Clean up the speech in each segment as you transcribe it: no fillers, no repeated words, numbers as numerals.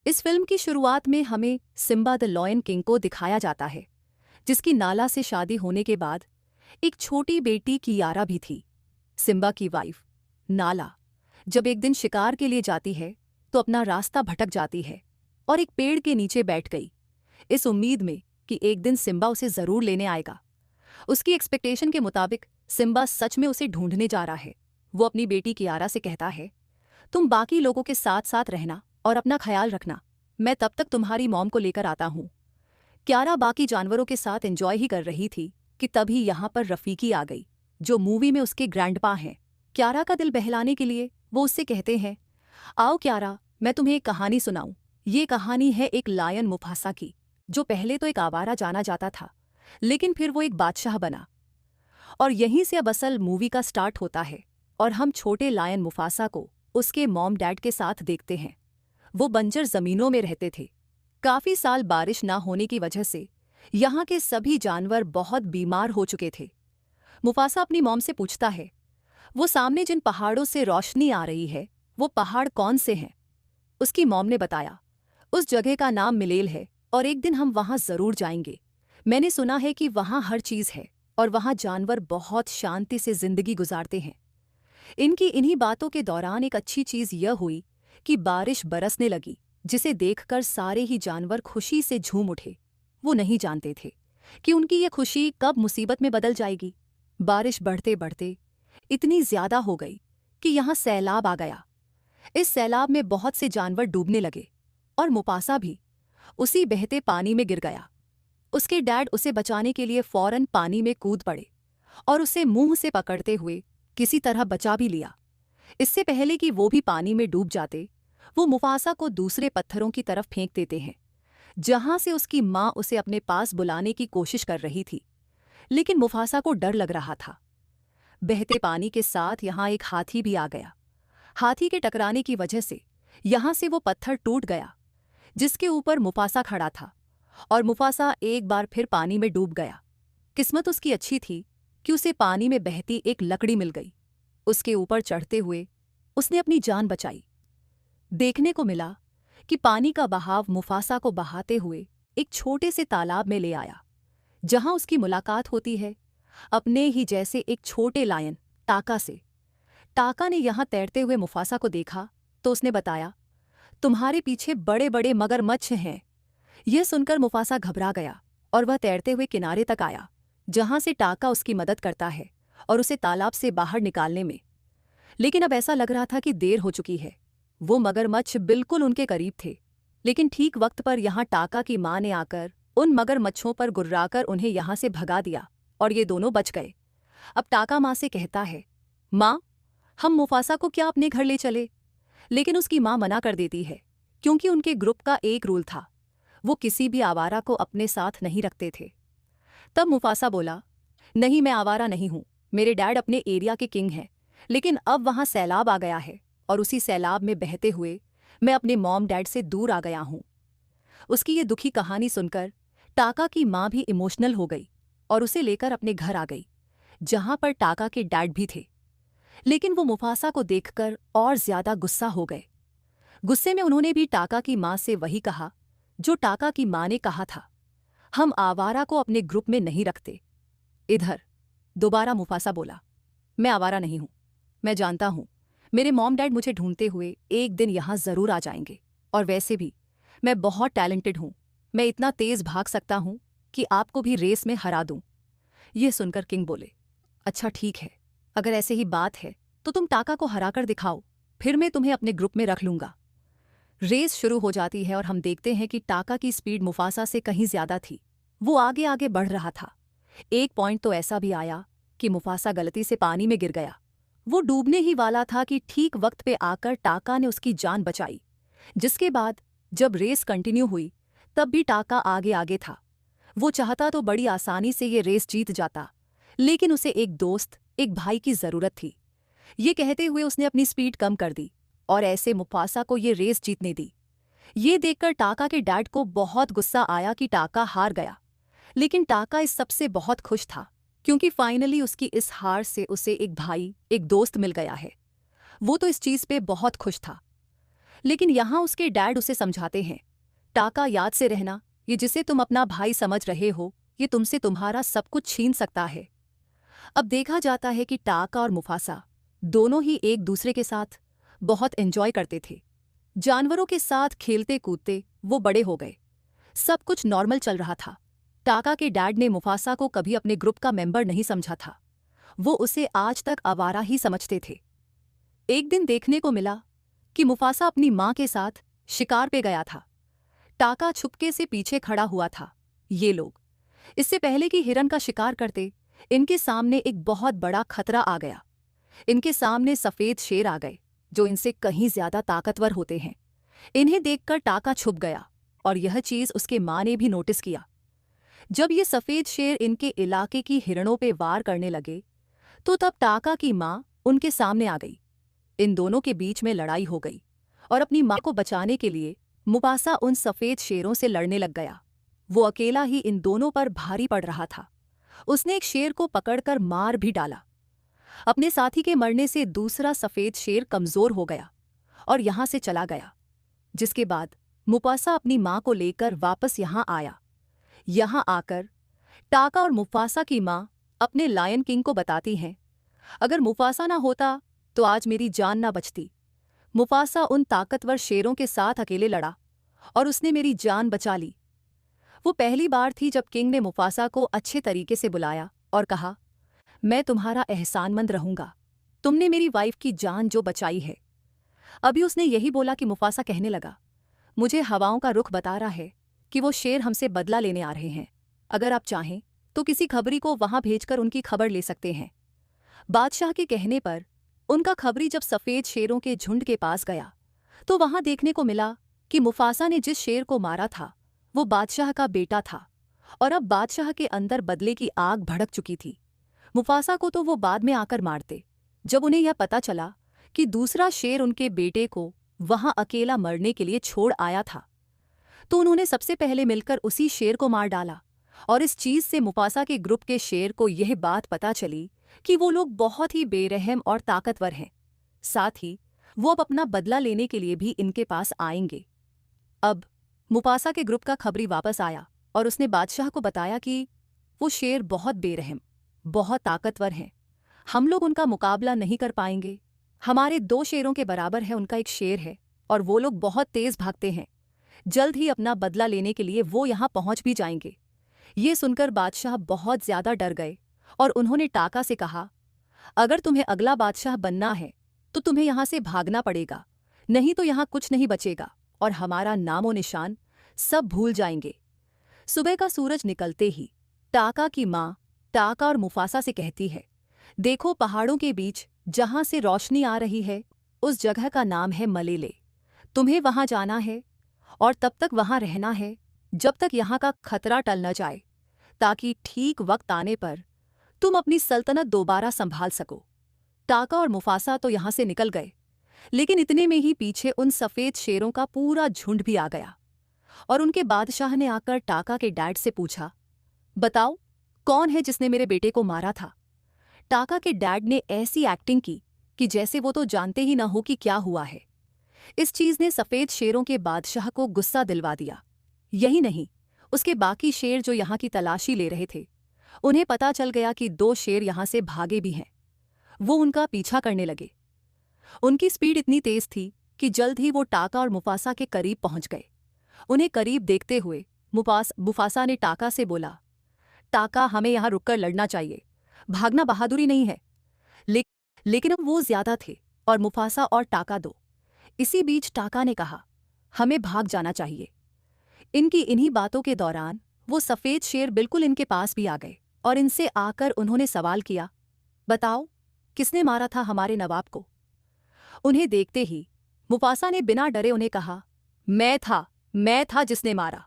इस फिल्म की शुरुआत में हमें सिम्बा द लॉयन किंग को दिखाया जाता है, जिसकी नाला से शादी होने के बाद एक छोटी बेटी कियारा भी थी। सिम्बा की वाइफ नाला जब एक दिन शिकार के लिए जाती है तो अपना रास्ता भटक जाती है और एक पेड़ के नीचे बैठ गई, इस उम्मीद में कि एक दिन सिम्बा उसे जरूर लेने आएगा। उसकी एक्सपेक्टेशन के मुताबिक सिम्बा सच में उसे ढूंढने जा रहा है। वो अपनी बेटी कियारा से कहता है, तुम बाकी लोगों के साथ साथ रहना और अपना ख्याल रखना, मैं तब तक तुम्हारी मॉम को लेकर आता हूँ। कियारा बाकी जानवरों के साथ एंजॉय ही कर रही थी कि तभी यहाँ पर रफीकी आ गई, जो मूवी में उसके ग्रैंडपा हैं। कियारा का दिल बहलाने के लिए वो उससे कहते हैं, आओ कियारा, मैं तुम्हें एक कहानी सुनाऊं। ये कहानी है एक लायन मुफासा की, जो पहले तो एक आवारा जाना जाता था, लेकिन फिर वो एक बादशाह बना। और यहीं से अब असल मूवी का स्टार्ट होता है और हम छोटे लायन मुफासा को उसके मॉम डैड के साथ देखते हैं। वो बंजर जमीनों में रहते थे। काफी साल बारिश ना होने की वजह से यहाँ के सभी जानवर बहुत बीमार हो चुके थे। मुफासा अपनी मॉम से पूछता है, वो सामने जिन पहाड़ों से रोशनी आ रही है वो पहाड़ कौन से हैं? उसकी मॉम ने बताया, उस जगह का नाम मिलेल है और एक दिन हम वहां जरूर जाएंगे। मैंने सुना है कि वहां हर चीज है और वहां जानवर बहुत शांति से जिंदगी गुजारते हैं। इनकी इन्हीं बातों के दौरान एक अच्छी चीज यह हुई कि बारिश बरसने लगी, जिसे देखकर सारे ही जानवर खुशी से झूम उठे। वो नहीं जानते थे कि उनकी ये खुशी कब मुसीबत में बदल जाएगी। बारिश बढ़ते बढ़ते इतनी ज्यादा हो गई कि यहाँ सैलाब आ गया। इस सैलाब में बहुत से जानवर डूबने लगे और मुफासा भी उसी बहते पानी में गिर गया। उसके डैड उसे बचाने के लिए फौरन पानी में कूद पड़े और उसे मुंह से पकड़ते हुए किसी तरह बचा भी लिया। इससे पहले कि वो भी पानी में डूब जाते, वो मुफासा को दूसरे पत्थरों की तरफ फेंक देते हैं, जहां से उसकी मां उसे अपने पास बुलाने की कोशिश कर रही थी। लेकिन मुफासा को डर लग रहा था। बहते पानी के साथ यहां एक हाथी भी आ गया। हाथी के टकराने की वजह से यहां से वो पत्थर टूट गया जिसके ऊपर मुफासा खड़ा था और मुफासा एक बार फिर पानी में डूब गया। किस्मत उसकी अच्छी थी कि उसे पानी में बहती एक लकड़ी मिल गई। उसके ऊपर चढ़ते हुए उसने अपनी जान बचाई। देखने को मिला कि पानी का बहाव मुफासा को बहाते हुए एक छोटे से तालाब में ले आया, जहां उसकी मुलाकात होती है अपने ही जैसे एक छोटे लायन टाका से। टाका ने यहां तैरते हुए मुफासा को देखा तो उसने बताया, तुम्हारे पीछे बड़े बड़े मगरमच्छ हैं। यह सुनकर मुफासा घबरा गया और वह तैरते हुए किनारे तक आया, जहां से टाका उसकी मदद करता है और उसे तालाब से बाहर निकालने में। लेकिन अब ऐसा लग रहा था कि देर हो चुकी है। वो मगरमच्छ बिल्कुल उनके करीब थे, लेकिन ठीक वक्त पर यहाँ टाका की मां ने आकर उन मगरमच्छों पर गुर्राकर उन्हें यहाँ से भगा दिया और ये दोनों बच गए। अब टाका मां से कहता है, मां, हम मुफासा को क्या अपने घर ले चले? लेकिन उसकी मां मना कर देती है, क्योंकि उनके ग्रुप का एक रूल था, वो किसी भी आवारा को अपने साथ नहीं रखते थे। तब मुफासा बोला, नहीं, मैं आवारा नहीं हूं, मेरे डैड अपने एरिया के किंग हैं, लेकिन अब वहां सैलाब आ गया है और उसी सैलाब में बहते हुए मैं अपने मॉम डैड से दूर आ गया हूं। उसकी ये दुखी कहानी सुनकर टाका की मां भी इमोशनल हो गई और उसे लेकर अपने घर आ गई, जहां पर टाका के डैड भी थे। लेकिन वो मुफासा को देखकर और ज्यादा गुस्सा हो गए। गुस्से में उन्होंने भी टाका की मां से वही कहा जो टाका की मां ने कहा था, हम आवारा को अपने ग्रुप में नहीं रखते। इधर दोबारा मुफासा बोला, मैं आवारा नहीं हूं, मैं जानता हूं मेरे मॉम डैड मुझे ढूंढते हुए एक दिन यहां जरूर आ जाएंगे, और वैसे भी मैं बहुत टैलेंटेड हूं, मैं इतना तेज भाग सकता हूं कि आपको भी रेस में हरा दूं। यह सुनकर किंग बोले, अच्छा ठीक है, अगर ऐसे ही बात है तो तुम टाका को हराकर दिखाओ, फिर मैं तुम्हें अपने ग्रुप में रख लूंगा। रेस शुरू हो जाती है और हम देखते हैं कि टाका की स्पीड मुफासा से कहीं ज्यादा थी। वो आगे आगे बढ़ रहा था। एक पॉइंट तो ऐसा भी आया कि मुफासा गलती से पानी में गिर गया। वो डूबने ही वाला था कि ठीक वक्त पे आकर टाका ने उसकी जान बचाई। जिसके बाद जब रेस कंटिन्यू हुई तब भी टाका आगे आगे था। वो चाहता तो बड़ी आसानी से ये रेस जीत जाता, लेकिन उसे एक दोस्त, एक भाई की जरूरत थी। ये कहते हुए उसने अपनी स्पीड कम कर दी और ऐसे मुफासा को ये रेस जीतने दी। ये देखकर टाका के डैड को बहुत गुस्सा आया कि टाका हार गया, लेकिन टाका इस सबसे बहुत खुश था, क्योंकि फाइनली उसकी इस हार से उसे एक भाई, एक दोस्त मिल गया है। वो तो इस चीज पे बहुत खुश था। लेकिन यहाँ उसके डैड उसे समझाते हैं, टाका याद से रहना, ये जिसे तुम अपना भाई समझ रहे हो ये तुमसे तुम्हारा सब कुछ छीन सकता है। अब देखा जाता है कि टाका और मुफासा दोनों ही एक दूसरे के साथ बहुत एंजॉय करते थे। जानवरों के साथ खेलते कूदते वो बड़े हो गए। सब कुछ नॉर्मल चल रहा था। टाका के डैड ने मुफासा को कभी अपने ग्रुप का मेंबर नहीं समझा था। वो उसे आज तक आवारा ही समझते थे। एक दिन देखने को मिला कि मुफासा अपनी माँ के साथ शिकार पे गया था। टाका छुपके से पीछे खड़ा हुआ था। ये लोग इससे पहले कि हिरन का शिकार करते, इनके सामने एक बहुत बड़ा खतरा आ गया। इनके सामने सफेद शेर आ गए जो इनसे कहीं ज्यादा ताकतवर होते हैं। इन्हें देखकर टाका छुप गया और यह चीज उसके माँ ने भी नोटिस किया। जब ये सफेद शेर इनके इलाके की हिरणों पे वार करने लगे तो तब टाका की माँ उनके सामने आ गई। इन दोनों के बीच में लड़ाई हो गई और अपनी माँ को बचाने के लिए मुफासा उन सफेद शेरों से लड़ने लग गया। वो अकेला ही इन दोनों पर भारी पड़ रहा था। उसने एक शेर को पकड़कर मार भी डाला। अपने साथी के मरने से दूसरा सफेद शेर कमजोर हो गया और यहां से चला गया। जिसके बाद मुफासा अपनी मां को लेकर वापस यहां आया। यहां आकर टाका और मुफासा की मां अपने लायन किंग को बताती हैं, अगर मुफासा ना होता तो आज मेरी जान ना बचती। मुफासा उन ताकतवर शेरों के साथ अकेले लड़ा और उसने मेरी जान बचा ली। वो पहली बार थी जब किंग ने मुफासा को अच्छे तरीके से बुलाया और कहा, मैं तुम्हारा एहसानमंद रहूंगा, तुमने मेरी वाइफ की जान जो बचाई है। अभी उसने यही बोला कि मुफासा कहने लगा, मुझे हवाओं का रुख बता रहा है कि वो शेर हमसे बदला लेने आ रहे हैं। अगर आप चाहें तो किसी खबरी को वहां भेजकर उनकी खबर ले सकते हैं। बादशाह के कहने पर उनका खबरी जब सफेद शेरों के झुंड के पास गया तो वहां देखने को मिला कि मुफासा ने जिस शेर को मारा था वो बादशाह का बेटा था और अब बादशाह के अंदर बदले की आग भड़क चुकी थी। मुफासा को तो वो बाद में आकर मारते। जब उन्हें यह पता चला कि दूसरा शेर उनके बेटे को वहां अकेला मरने के लिए छोड़ आया था तो उन्होंने सबसे पहले मिलकर उसी शेर को मार डाला। और इस चीज से मुफासा के ग्रुप के शेर को यह बात पता चली कि वो लोग बहुत ही बेरहम और ताकतवर हैं। साथ ही वो अब अपना बदला लेने के लिए भी इनके पास आएंगे। अब मुफासा के ग्रुप का खबरी वापस आया और उसने बादशाह को बताया कि वो शेर बहुत बेरहम, बहुत ताकतवर हैं। हम लोग उनका मुकाबला नहीं कर पाएंगे। हमारे 2 शेरों के बराबर है उनका एक शेर है और वो लोग बहुत तेज भागते हैं। जल्द ही अपना बदला लेने के लिए वो यहाँ पहुंच भी जाएंगे। ये सुनकर बादशाह बहुत ज्यादा डर गए और उन्होंने टाका से कहा, अगर तुम्हें अगला बादशाह बनना है तो तुम्हें यहाँ से भागना पड़ेगा, नहीं तो यहाँ कुछ नहीं बचेगा और हमारा नामो निशान सब भूल जाएंगे। सुबह का सूरज निकलते ही टाका की माँ टाका और मुफासा से कहती है, देखो पहाड़ों के बीच जहां से रोशनी आ रही है उस जगह का नाम है मलेले। तुम्हें वहां जाना है और तब तक वहां रहना है जब तक यहाँ का खतरा टल न जाए, ताकि ठीक वक्त आने पर तुम अपनी सल्तनत दोबारा संभाल सको। टाका और मुफासा तो यहाँ से निकल गए, लेकिन इतने में ही पीछे उन सफेद शेरों का पूरा झुंड भी आ गया और उनके बादशाह ने आकर टाका के डैड से पूछा, बताओ कौन है जिसने मेरे बेटे को मारा था। टाका के डैड ने ऐसी एक्टिंग की कि जैसे वो तो जानते ही न हो कि क्या हुआ है। इस चीज ने सफेद शेरों के बादशाह को गुस्सा दिलवा दिया। यही नहीं, उसके बाकी शेर जो यहाँ की तलाशी ले रहे थे, उन्हें पता चल गया कि 2 शेर यहाँ से भागे भी हैं। वो उनका पीछा करने लगे। उनकी स्पीड इतनी तेज थी कि जल्द ही वो टाका और मुफासा के करीब पहुंच गए। उन्हें करीब देखते हुए मुफासा ने टाका से बोला, टाका हमें यहाँ रुककर लड़ना चाहिए, भागना बहादुरी नहीं है। लेकिन अब वो ज्यादा थे और मुफासा और टाका 2। इसी बीच टाका ने कहा, हमें भाग जाना चाहिए। इनकी इन्हीं बातों के दौरान वो सफेद शेर बिल्कुल इनके पास भी आ गए और इनसे आकर उन्होंने सवाल किया, बताओ किसने मारा था हमारे नवाब को। उन्हें देखते ही मुफासा ने बिना डरे उन्हें कहा, मैं था जिसने मारा।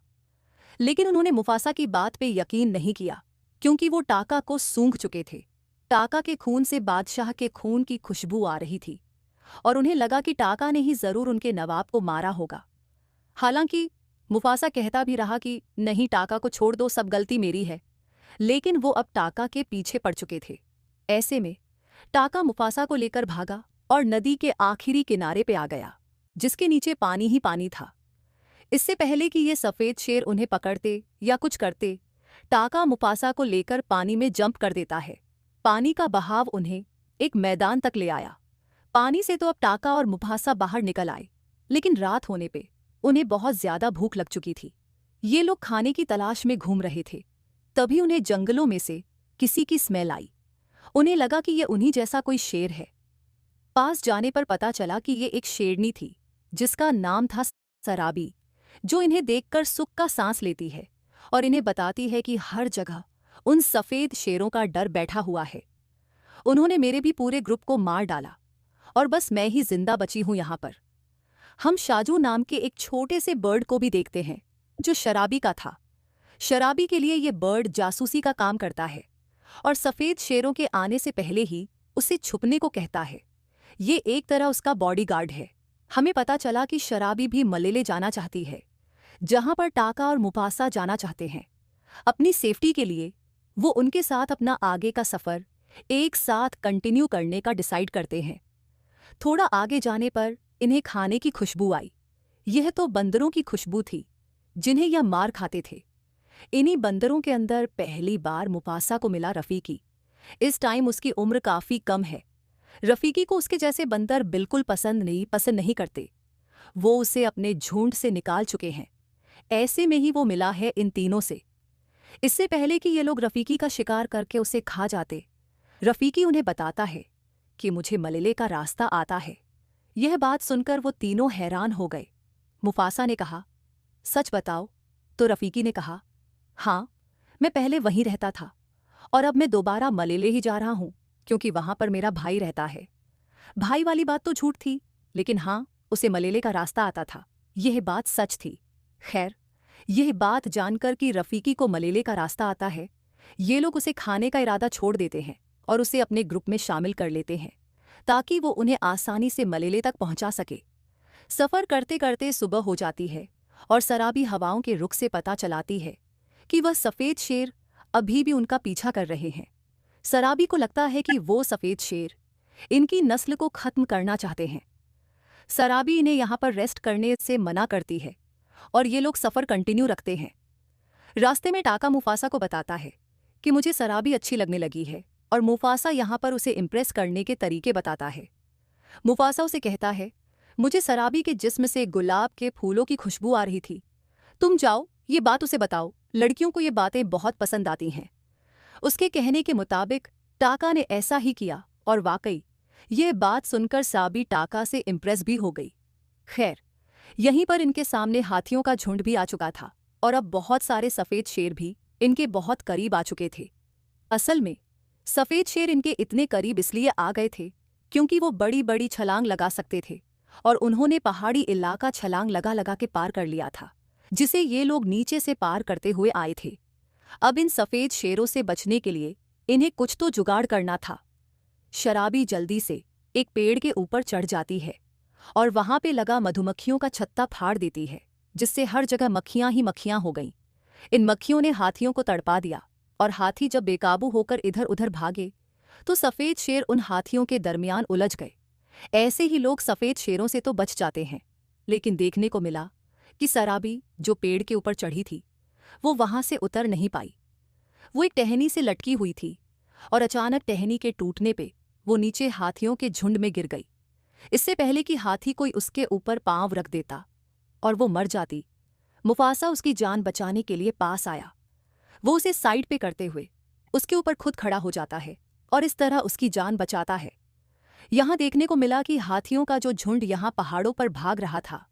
लेकिन उन्होंने मुफासा की बात पे यकीन नहीं किया क्योंकि वो टाका को सूंघ चुके थे। टाका के खून से बादशाह के खून की खुशबू आ रही थी और उन्हें लगा कि टाका ने ही जरूर उनके नवाब को मारा होगा। हालांकि मुफासा कहता भी रहा कि नहीं, टाका को छोड़ दो, सब गलती मेरी है, लेकिन वो अब टाका के पीछे पड़ चुके थे। ऐसे में टाका मुफासा को लेकर भागा और नदी के आखिरी किनारे पे आ गया। जिसके नीचे पानी ही पानी था। इससे पहले कि ये सफेद शेर उन्हें पकड़ते या कुछ करते, टाका मुफासा को लेकर पानी में जंप कर देता है। पानी का बहाव उन्हें एक मैदान तक ले आया। पानी से तो अब टाका और मुफासा बाहर निकल आए, लेकिन रात होने पे उन्हें बहुत ज्यादा भूख लग चुकी थी। ये लोग खाने की तलाश में घूम रहे थे। तभी उन्हें जंगलों में से किसी की स्मेल आई। उन्हें लगा कि ये उन्हीं जैसा कोई शेर है। पास जाने पर पता चला कि ये एक शेरनी थी, जिसका नाम था सराबी, जो इन्हें देखकर सुख का सांस लेती है और इन्हें बताती है कि हर जगह उन सफेद शेरों का डर बैठा हुआ है। उन्होंने मेरे भी पूरे ग्रुप को मार डाला और बस मैं ही जिंदा बची हूं यहां पर। हम शाजू नाम के एक छोटे से बर्ड को भी देखते हैं, जो शराबी का था। शराबी के लिए ये बर्ड जासूसी का काम करता है और सफेद शेरों के आने से पहले ही उसे छुपने को कहता है। ये एक तरह उसका बॉडीगार्ड है। हमें पता चला कि शराबी भी मलेले जाना चाहती है, जहां पर टाका और मुफासा जाना चाहते हैं। अपनी सेफ्टी के लिए वो उनके साथ अपना आगे का सफर एक साथ कंटिन्यू करने का डिसाइड करते हैं। थोड़ा आगे जाने पर इन्हें खाने की खुशबू आई। यह तो बंदरों की खुशबू थी, जिन्हें यह मार खाते थे। इन्हीं बंदरों के अंदर पहली बार मुफासा को मिला रफीकी। इस टाइम उसकी उम्र काफी कम है। रफीकी को उसके जैसे बंदर बिल्कुल पसंद नहीं करते। वो उसे अपने झुंड से निकाल चुके हैं। ऐसे में ही वो मिला है इन तीनों से। इससे पहले कि ये लोग रफीकी का शिकार करके उसे खा जाते, रफीकी उन्हें बताता है कि मुझे मलेले का रास्ता आता है। यह बात सुनकर वो तीनों हैरान हो गए। मुफासा ने कहा, सच बताओ? तो रफीकी ने कहा, हाँ, मैं पहले वहीं रहता था और अब मैं दोबारा मलेले ही जा रहा हूं, क्योंकि वहां पर मेरा भाई रहता है। भाई वाली बात तो झूठ थी, लेकिन हाँ, उसे मलेले का रास्ता आता था। यह बात सच थी। खैर, यह बात जानकर कि रफीकी को मलेले का रास्ता आता है, ये लोग उसे खाने का इरादा छोड़ देते हैं और उसे अपने ग्रुप में शामिल कर लेते हैं, ताकि वो उन्हें आसानी से मलेले तक पहुंचा सके। सफ़र करते करते सुबह हो जाती है और सराबी हवाओं के रुख से पता चलाती है कि वह सफ़ेद शेर अभी भी उनका पीछा कर रहे हैं। सराबी को लगता है कि वो सफ़ेद शेर इनकी नस्ल को खत्म करना चाहते हैं। सराबी इन्हें यहाँ पर रेस्ट करने से मना करती है और ये लोग सफ़र कंटिन्यू रखते हैं। रास्ते में टाका मुफासा को बताता है कि मुझे सराबी अच्छी लगने लगी है और मुफासा यहाँ पर उसे इम्प्रेस करने के तरीके बताता है। मुफासा उसे कहता है, मुझे सराबी के जिस्म से गुलाब के फूलों की खुशबू आ रही थी। तुम जाओ, ये बात उसे बताओ, लड़कियों को ये बातें बहुत पसंद आती हैं। उसके कहने के मुताबिक टाका ने ऐसा ही किया और वाकई ये बात सुनकर साबी टाका से इम्प्रेस भी हो गई। खैर, यहीं पर इनके सामने हाथियों का झुंड भी आ चुका था और अब बहुत सारे सफ़ेद शेर भी इनके बहुत करीब आ चुके थे। असल में सफ़ेद शेर इनके इतने करीब इसलिए आ गए थे क्योंकि वो बड़ी बड़ी छलांग लगा सकते थे और उन्होंने पहाड़ी इलाका छलांग लगा लगा के पार कर लिया था, जिसे ये लोग नीचे से पार करते हुए आए थे। अब इन सफ़ेद शेरों से बचने के लिए इन्हें कुछ तो जुगाड़ करना था। शराबी जल्दी से एक पेड़ के ऊपर चढ़ जाती है और वहां पे लगा मधुमक्खियों का छत्ता फाड़ देती है, जिससे हर जगह मक्खियां ही मक्खियां हो गईं। इन मक्खियों ने हाथियों को तड़पा दिया और हाथी जब बेकाबू होकर इधर उधर भागे तो सफ़ेद शेर उन हाथियों के दरमियान उलझ गए। ऐसे ही लोग सफ़ेद शेरों से तो बच जाते हैं, लेकिन देखने को मिला कि सराबी जो पेड़ के ऊपर चढ़ी थी वो वहां से उतर नहीं पाई। वो एक टहनी से लटकी हुई थी और अचानक टहनी के टूटने पे वो नीचे हाथियों के झुंड में गिर गई। इससे पहले कि हाथी कोई उसके ऊपर पांव रख देता और वो मर जाती, मुफासा उसकी जान बचाने के लिए पास आया। वो उसे साइड पे करते हुए उसके ऊपर खुद खड़ा हो जाता है और इस तरह उसकी जान बचाता है। यहाँ देखने को मिला कि हाथियों का जो झुंड यहाँ पहाड़ों पर भाग रहा था,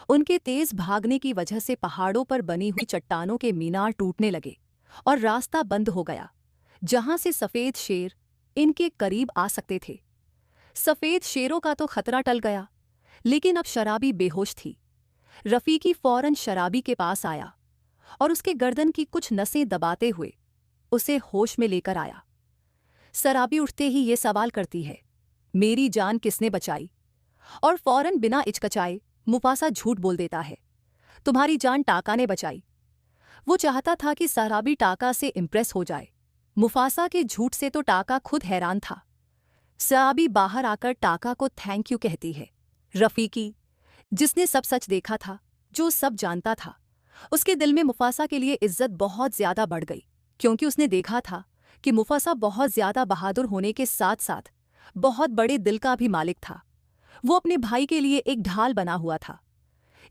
उनके तेज भागने की वजह से पहाड़ों पर बनी हुई चट्टानों के मीनार टूटने लगे और रास्ता बंद हो गया, जहां से सफ़ेद शेर इनके करीब आ सकते थे। सफ़ेद शेरों का तो खतरा टल गया, लेकिन अब शराबी बेहोश थी। रफीकी फौरन शराबी के पास आया और उसके गर्दन की कुछ नसें दबाते हुए उसे होश में लेकर आया। शराबी उठते ही ये सवाल करती है, मेरी जान किसने बचाई? और फौरन बिना हिचकिचाए मुफासा झूठ बोल देता है, तुम्हारी जान टाका ने बचाई। वो चाहता था कि शराबी टाका से इम्प्रेस हो जाए। मुफासा के झूठ से तो टाका खुद हैरान था। शराबी बाहर आकर टाका को थैंक यू कहती है। रफीकी, जिसने सब सच देखा था, जो सब जानता था। उसके दिल में मुफासा के लिए इज्जत बहुत ज्यादा बढ़ गई, क्योंकि उसने देखा था कि मुफासा बहुत ज्यादा बहादुर होने के साथ साथ बहुत बड़े दिल का भी मालिक था। वो अपने भाई के लिए एक ढाल बना हुआ था।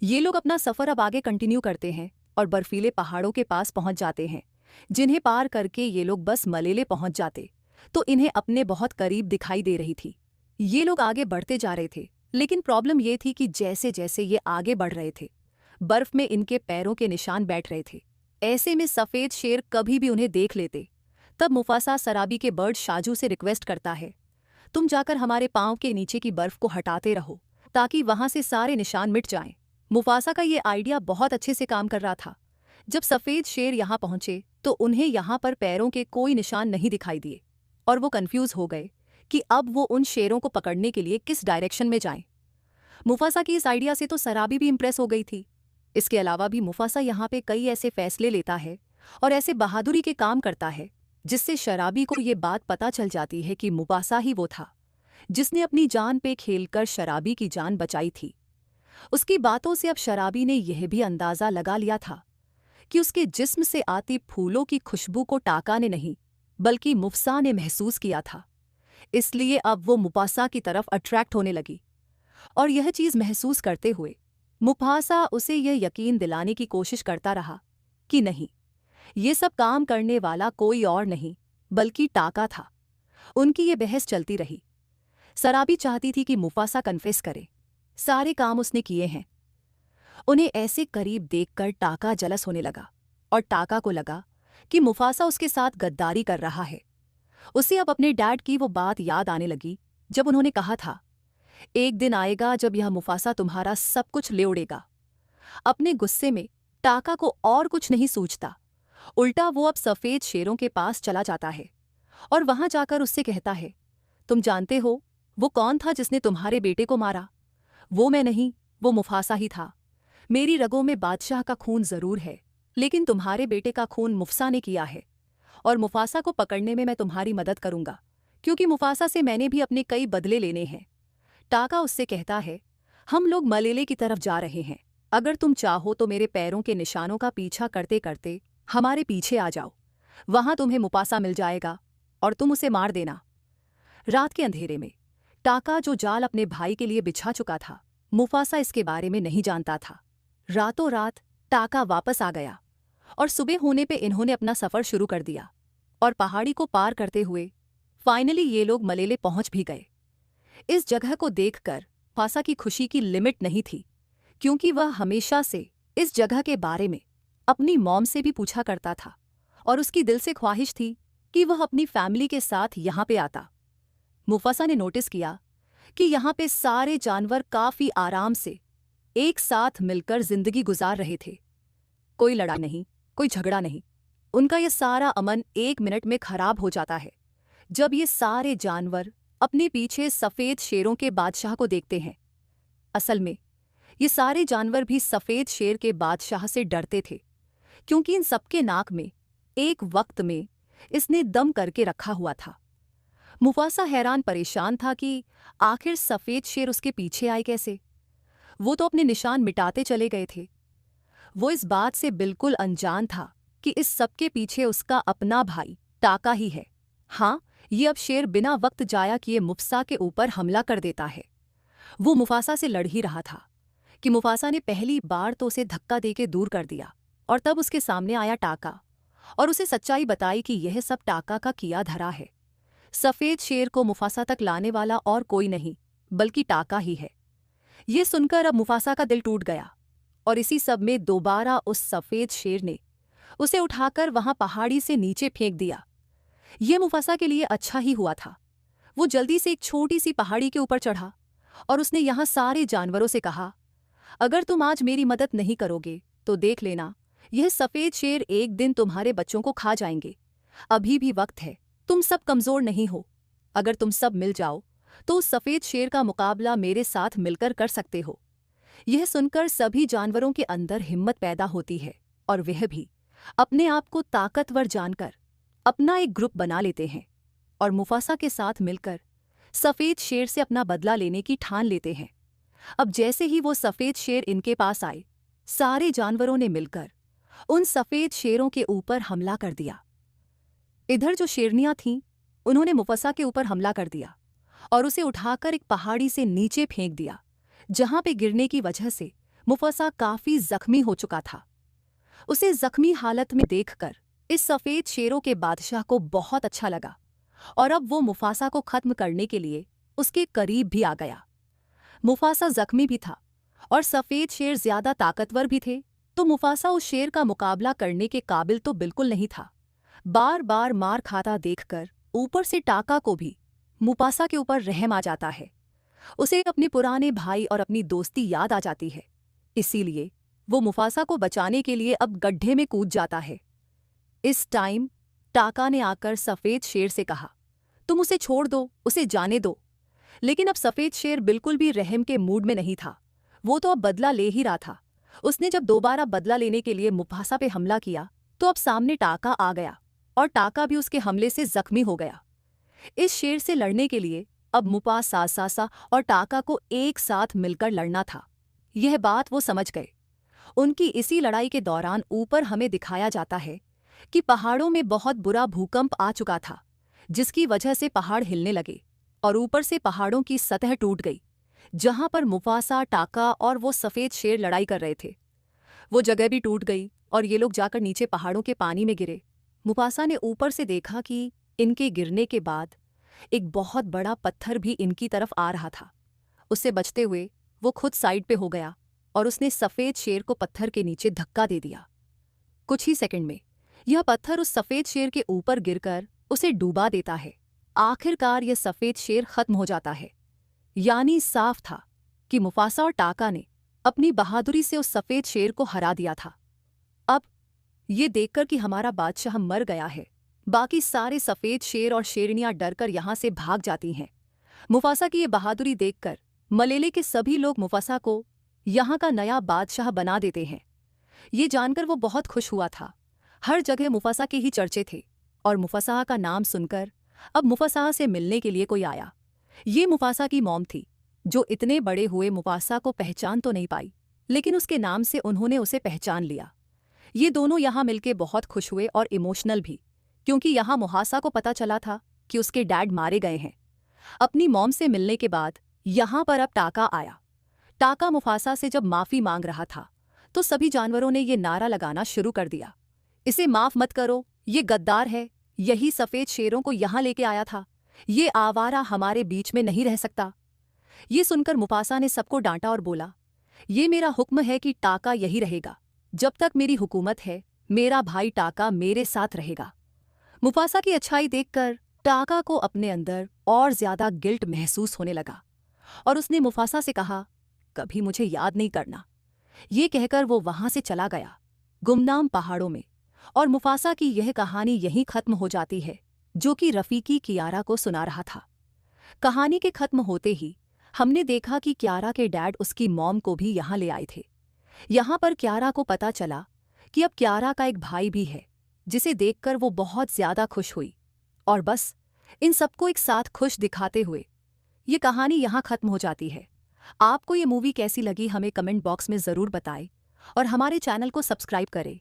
ये लोग अपना सफर अब आगे कंटिन्यू करते हैं और बर्फीले पहाड़ों के पास पहुंच जाते हैं, जिन्हें पार करके ये लोग बस मलेले पहुंच जाते तो इन्हें अपने बहुत करीब दिखाई दे रही थी। ये लोग आगे बढ़ते जा रहे थे, लेकिन प्रॉब्लम ये थी कि जैसे जैसे ये आगे बढ़ रहे थे, बर्फ में इनके पैरों के निशान बैठ रहे थे। ऐसे में सफेद शेर कभी भी उन्हें देख लेते। तब मुफासा सराबी के बर्ड शाजू से रिक्वेस्ट करता है, तुम जाकर हमारे पांव के नीचे की बर्फ को हटाते रहो ताकि वहां से सारे निशान मिट जाएं। मुफासा का ये आइडिया बहुत अच्छे से काम कर रहा था। जब सफेद शेर यहाँ पहुंचे तो उन्हें यहाँ पर पैरों के कोई निशान नहीं दिखाई दिए और वो कंफ्यूज हो गए कि अब वो उन शेरों को पकड़ने के लिए किस डायरेक्शन में जाएं। मुफासा की इस आइडिया से तो सराबी भी इंप्रेस हो गई थी। इसके अलावा भी मुफासा यहाँ पे कई ऐसे फैसले लेता है और ऐसे बहादुरी के काम करता है जिससे शराबी को ये बात पता चल जाती है कि मुफासा ही वो था जिसने अपनी जान पे खेलकर शराबी की जान बचाई थी। उसकी बातों से अब शराबी ने यह भी अंदाजा लगा लिया था कि उसके जिस्म से आती फूलों की खुशबू को टाका ने नहीं बल्कि मुफसा ने महसूस किया था। इसलिए अब वो मुफासा की तरफ अट्रैक्ट होने लगी और यह चीज महसूस करते हुए मुफासा उसे यह यकीन दिलाने की कोशिश करता रहा कि नहीं, ये सब काम करने वाला कोई और नहीं बल्कि टाका था। उनकी ये बहस चलती रही। सराबी चाहती थी कि मुफासा कन्फेस करे, सारे काम उसने किए हैं। उन्हें ऐसे करीब देखकर टाका जलस होने लगा और टाका को लगा कि मुफासा उसके साथ गद्दारी कर रहा है। उसे अब अपने डैड की वो बात याद आने लगी जब उन्होंने कहा था, एक दिन आएगा जब यह मुफासा तुम्हारा सब कुछ ले उड़ेगा। अपने गुस्से में टाका को और कुछ नहीं सूझता, उल्टा वो अब सफेद शेरों के पास चला जाता है और वहां जाकर उससे कहता है, तुम जानते हो वो कौन था जिसने तुम्हारे बेटे को मारा? वो मैं नहीं, वो मुफासा ही था। मेरी रगों में बादशाह का खून जरूर है, लेकिन तुम्हारे बेटे का खून मुफसा ने किया है और मुफासा को पकड़ने में मैं तुम्हारी मदद करूंगा, क्योंकि मुफासा से मैंने भी अपने कई बदले लेने हैं। टाका उससे कहता है, हम लोग मलेले की तरफ जा रहे हैं। अगर तुम चाहो तो मेरे पैरों के निशानों का पीछा करते करते हमारे पीछे आ जाओ। वहां तुम्हें मुफासा मिल जाएगा और तुम उसे मार देना। रात के अंधेरे में टाका जो जाल अपने भाई के लिए बिछा चुका था, मुफासा इसके बारे में नहीं जानता था। रातों रात टाका वापस आ गया और सुबह होने पे इन्होंने अपना सफर शुरू कर दिया और पहाड़ी को पार करते हुए फाइनली ये लोग मलेले पहुंच भी गए। इस जगह को देखकर मुफासा की खुशी की लिमिट नहीं थी, क्योंकि वह हमेशा से इस जगह के बारे में अपनी मॉम से भी पूछा करता था और उसकी दिल से ख्वाहिश थी कि वह अपनी फैमिली के साथ यहाँ पे आता। मुफासा ने नोटिस किया कि यहाँ पे सारे जानवर काफी आराम से एक साथ मिलकर जिंदगी गुजार रहे थे। कोई लड़ाई नहीं, कोई झगड़ा नहीं। उनका ये सारा अमन 1 मिनट में खराब हो जाता है जब ये सारे जानवर अपने पीछे सफेद शेरों के बादशाह को देखते हैं। असल में ये सारे जानवर भी सफेद शेर के बादशाह से डरते थे, क्योंकि इन सबके नाक में एक वक्त में इसने दम करके रखा हुआ था। मुफासा हैरान परेशान था कि आखिर सफेद शेर उसके पीछे आए कैसे। वो तो अपने निशान मिटाते चले गए थे। वो इस बात से बिल्कुल अनजान था कि इस सबके पीछे उसका अपना भाई टाका ही है। हाँ, ये अब शेर बिना वक्त जाया किए मुफसा के ऊपर हमला कर देता है। वो मुफासा से लड़ ही रहा था कि मुफासा ने पहली बार तो उसे धक्का देके दूर कर दिया और तब उसके सामने आया टाका और उसे सच्चाई बताई कि यह सब टाका का किया धरा है। सफेद शेर को मुफासा तक लाने वाला और कोई नहीं बल्कि टाका ही है। ये सुनकर अब मुफासा का दिल टूट गया और इसी सब में दोबारा उस सफेद शेर ने उसे उठाकर वहां पहाड़ी से नीचे फेंक दिया। ये मुफासा के लिए अच्छा ही हुआ था। वो जल्दी से एक छोटी सी पहाड़ी के ऊपर चढ़ा और उसने यहाँ सारे जानवरों से कहा, अगर तुम आज मेरी मदद नहीं करोगे तो देख लेना, यह सफेद शेर एक दिन तुम्हारे बच्चों को खा जाएंगे। अभी भी वक्त है, तुम सब कमजोर नहीं हो। अगर तुम सब मिल जाओ तो उस सफेद शेर का मुकाबला मेरे साथ मिलकर कर सकते हो। यह सुनकर सभी जानवरों के अंदर हिम्मत पैदा होती है और वह भी अपने आप को ताकतवर जानकर अपना एक ग्रुप बना लेते हैं और मुफासा के साथ मिलकर सफेद शेर से अपना बदला लेने की ठान लेते हैं। अब जैसे ही वो सफेद शेर इनके पास आए, सारे जानवरों ने मिलकर उन सफेद शेरों के ऊपर हमला कर दिया। इधर जो शेरनियां थीं, उन्होंने मुफस्सा के ऊपर हमला कर दिया और उसे उठाकर एक पहाड़ी से नीचे फेंक दिया, जहां पे गिरने की वजह से मुफस्सा काफी जख्मी हो चुका था। उसे जख्मी हालत में देखकर इस सफेद शेरों के बादशाह को बहुत अच्छा लगा और अब वो मुफासा को खत्म करने के लिए उसके करीब भी आ गया। मुफासा जख्मी भी था और सफेद शेर ज्यादा ताकतवर भी थे, तो मुफासा उस शेर का मुकाबला करने के काबिल तो बिल्कुल नहीं था। बार बार मार खाता देखकर ऊपर से टाका को भी मुफासा के ऊपर रहम आ जाता है। उसे अपने पुराने भाई और अपनी दोस्ती याद आ जाती है, इसीलिए वो मुफासा को बचाने के लिए अब गड्ढे में कूद जाता है। इस टाइम टाका ने आकर सफेद शेर से कहा, तुम उसे छोड़ दो, उसे जाने दो। लेकिन अब सफेद शेर बिल्कुल भी रहम के मूड में नहीं था। वो तो अब बदला ले ही रहा था। उसने जब दोबारा बदला लेने के लिए मुफासा पे हमला किया, तो अब सामने टाका आ गया और टाका भी उसके हमले से जख्मी हो गया। इस शेर से लड़ने के लिए अब मुफासा और टाका को एक साथ मिलकर लड़ना था। यह बात वो समझ गए। उनकी इसी लड़ाई के दौरान ऊपर हमें दिखाया जाता है कि पहाड़ों में बहुत बुरा भूकंप आ चुका था, जिसकी वजह से पहाड़ हिलने लगे और ऊपर से पहाड़ों की सतह टूट गई। जहां पर मुफासा, टाका और वो सफेद शेर लड़ाई कर रहे थे, वो जगह भी टूट गई और ये लोग जाकर नीचे पहाड़ों के पानी में गिरे। मुफासा ने ऊपर से देखा कि इनके गिरने के बाद एक बहुत बड़ा पत्थर भी इनकी तरफ आ रहा था। उससे बचते हुए वो खुद साइड पे हो गया और उसने सफेद शेर को पत्थर के नीचे धक्का दे दिया। कुछ ही सेकंड में यह पत्थर उस सफेद शेर के ऊपर गिरकर उसे डूबा देता है। आखिरकार यह सफेद शेर खत्म हो जाता है। यानी साफ था कि मुफासा और टाका ने अपनी बहादुरी से उस सफेद शेर को हरा दिया था। अब ये देखकर कि हमारा बादशाह मर गया है, बाकी सारे सफेद शेर और शेरनियां डरकर यहां से भाग जाती हैं। मुफासा की ये बहादुरी देखकर मलेले के सभी लोग मुफासा को यहाँ का नया बादशाह बना देते हैं। ये जानकर वो बहुत खुश हुआ था। हर जगह मुफासा के ही चर्चे थे और मुफासा का नाम सुनकर अब मुफासा से मिलने के लिए कोई आया। ये मुफासा की मॉम थी, जो इतने बड़े हुए मुफासा को पहचान तो नहीं पाई, लेकिन उसके नाम से उन्होंने उसे पहचान लिया। ये दोनों यहाँ मिलके बहुत खुश हुए और इमोशनल भी, क्योंकि यहाँ मुफासा को पता चला था कि उसके डैड मारे गए हैं। अपनी मॉम से मिलने के बाद यहाँ पर अब टाका आया। टाका मुफासा से जब माफ़ी मांग रहा था, तो सभी जानवरों ने ये नारा लगाना शुरू कर दिया, इसे माफ़ मत करो, ये गद्दार है, यही सफ़ेद शेरों को यहाँ लेके आया था, ये आवारा हमारे बीच में नहीं रह सकता। ये सुनकर मुफासा ने सबको डांटा और बोला, ये मेरा हुक्म है कि टाका यही रहेगा। जब तक मेरी हुकूमत है, मेरा भाई टाका मेरे साथ रहेगा। मुफासा की अच्छाई देखकर टाका को अपने अंदर और ज्यादा गिल्ट महसूस होने लगा और उसने मुफासा से कहा, कभी मुझे याद नहीं करना। ये कहकर वो वहां से चला गया गुमनाम पहाड़ों में। और मुफासा की यह कहानी यहीं खत्म हो जाती है, जो कि रफ़ीकी कियारा को सुना रहा था। कहानी के खत्म होते ही हमने देखा कि कियारा के डैड उसकी मॉम को भी यहाँ ले आए थे। यहाँ पर कियारा को पता चला कि अब कियारा का एक भाई भी है, जिसे देखकर वो बहुत ज्यादा खुश हुई। और बस इन सबको एक साथ खुश दिखाते हुए ये कहानी यहाँ खत्म हो जाती है। आपको ये मूवी कैसी लगी हमें कमेंट बॉक्स में ज़रूर बताएं और हमारे चैनल को सब्सक्राइब करें